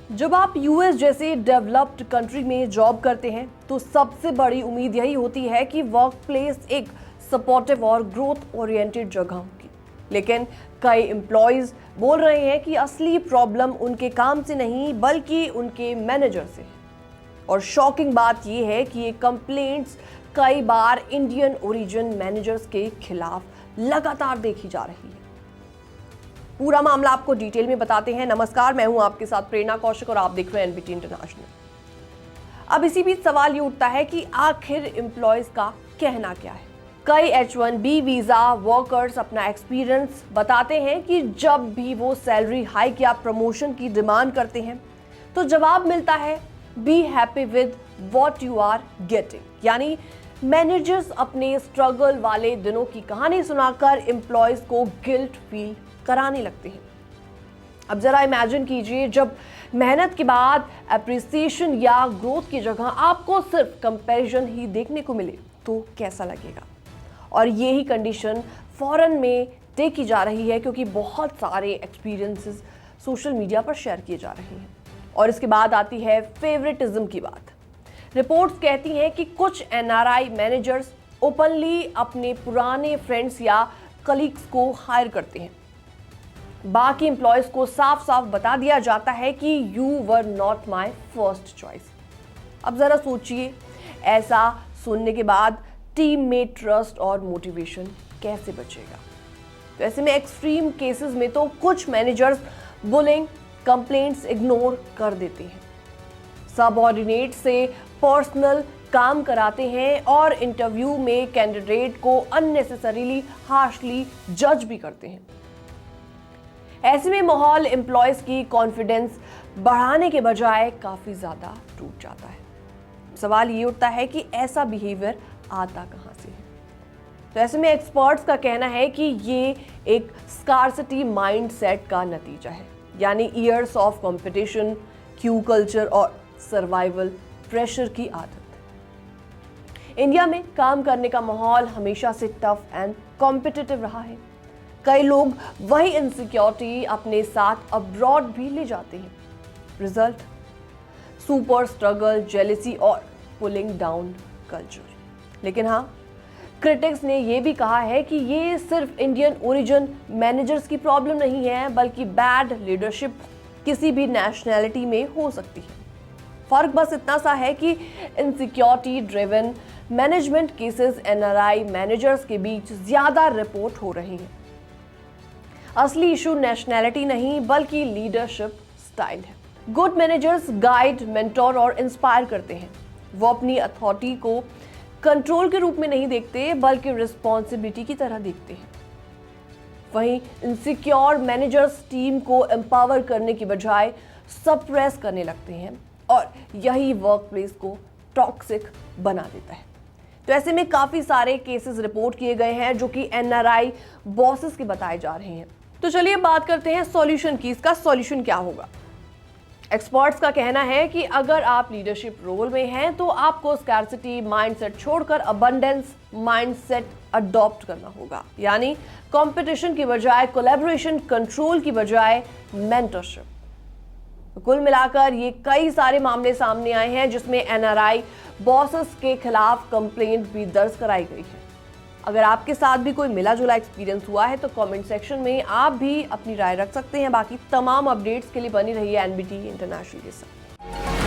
जब आप यूएस जैसे डेवलप्ड कंट्री में जॉब करते हैं तो सबसे बड़ी उम्मीद यही होती है कि वर्क प्लेस एक सपोर्टिव और ग्रोथ ओरिएंटेड जगह होगी। लेकिन कई एम्प्लॉयज बोल रहे हैं कि असली प्रॉब्लम उनके काम से नहीं बल्कि उनके मैनेजर से है। और शॉकिंग बात यह है कि ये कंप्लेंट्स कई बार इंडियन ओरिजिन मैनेजर्स के खिलाफ लगातार देखी जा रही है। पूरा मामला आपको डिटेल में बताते हैं। नमस्कार, मैं हूं आपके साथ प्रेरणा कौशिक और आप देख रहे हैं एनबीटी इंटरनेशनल। अब इसी बीच सवाल ये उठता है कि आखिर एम्प्लॉयज का कहना क्या है। कई H1B वीजा वर्कर्स अपना एक्सपीरियंस बताते हैं कि जब भी वो सैलरी हाइक या प्रमोशन की डिमांड करते हैं तो जवाब मिलता है be happy with what you are getting. यानी मैनेजर्स अपने स्ट्रगल वाले दिनों की कहानी सुनाकर एम्प्लॉयज को गिल्ट फील कराने लगते हैं। अब जरा इमेजिन कीजिए, जब मेहनत के बाद अप्रिसिएशन या ग्रोथ की जगह आपको सिर्फ कंपैरिजन ही देखने को मिले तो कैसा लगेगा। और यही कंडीशन फॉरेन में देखी जा रही है क्योंकि बहुत सारे एक्सपीरियंसेस सोशल मीडिया पर शेयर किए जा रहे हैं। और इसके बाद आती है फेवरेटिज्म की बात। रिपोर्ट्स कहती हैं कि कुछ एनआरआई मैनेजर्स ओपनली अपने पुराने फ्रेंड्स या कलीग्स को हायर करते हैं। बाकी एम्प्लॉयज को साफ साफ बता दिया जाता है कि you were not my first choice. अब जरा सोचिए, ऐसा सुनने के बाद टीम में ट्रस्ट और मोटिवेशन कैसे बचेगा। तो ऐसे में एक्सट्रीम केसेस में तो कुछ मैनेजर्स बुलिंग कंप्लेंट्स इग्नोर कर देते हैं, सबऑर्डिनेट से पर्सनल काम कराते हैं और इंटरव्यू में कैंडिडेट को अननेसेसरीली हार्शली जज भी करते हैं। ऐसे में माहौल एम्प्लॉयज की कॉन्फिडेंस बढ़ाने के बजाय काफी ज्यादा टूट जाता है। सवाल ये उठता है कि ऐसा बिहेवियर आता कहां से है। तो ऐसे में एक्सपर्ट्स का कहना है कि ये एक स्कार्सिटी माइंडसेट का नतीजा है, यानी years of competition, Q culture और सर्वाइवल प्रेशर की आदत। इंडिया में काम करने का माहौल हमेशा से टफ एंड कॉम्पिटिटिव रहा है। कई लोग वही इनसिक्योरिटी अपने साथ अब्रॉड भी ले जाते हैं। रिजल्ट सुपर स्ट्रगल, जेलेसी और पुलिंग डाउन कल्चर। लेकिन हाँ, क्रिटिक्स ने यह भी कहा है कि ये सिर्फ इंडियन ओरिजिन मैनेजर्स की प्रॉब्लम नहीं है, बल्कि बैड लीडरशिप किसी भी नेशनैलिटी में हो सकती है। फर्क बस इतना सा है कि insecurity driven management cases NRI managers के बीच ज्यादा रिपोर्ट हो रही हैं। असली इशू नेशनैलिटी नहीं बल्कि लीडरशिप स्टाइल है। गुड मैनेजर्स गाइड, मेंटोर और इंस्पायर करते हैं। वो अपनी अथॉरिटी को कंट्रोल के रूप में नहीं देखते बल्कि रिस्पॉन्सिबिलिटी की तरह देखते हैं। वहीं इनसिक्योर मैनेजर्स टीम को एम्पावर करने की बजाय सप्रेस करने लगते हैं और यही वर्कप्लेस को टॉक्सिक बना देता है। तो ऐसे में काफी सारे केसेस रिपोर्ट किए गए हैं जो कि एनआरआई बॉसेस के बताए जा रहे हैं। तो चलिए बात करते हैं सॉल्यूशन की। इसका सॉल्यूशन क्या होगा। एक्सपर्ट्स का कहना है कि अगर आप लीडरशिप रोल में हैं तो आपको स्कैर्सिटी माइंडसेट छोड़कर अबंडेंस माइंडसेट अडॉप्ट करना होगा, यानी कंपटीशन की बजाय कोलैबोरेशन, कंट्रोल की बजाय मेंटरशिप। कुल मिलाकर ये कई सारे मामले सामने आए हैं जिसमें एनआरआई बॉसेस के खिलाफ कंप्लेंट भी दर्ज कराई गई है। अगर आपके साथ भी कोई मिला जुला एक्सपीरियंस हुआ है तो कमेंट सेक्शन में आप भी अपनी राय रख सकते हैं। बाकी तमाम अपडेट्स के लिए बनी रहिए एनबीटी इंटरनेशनल के साथ।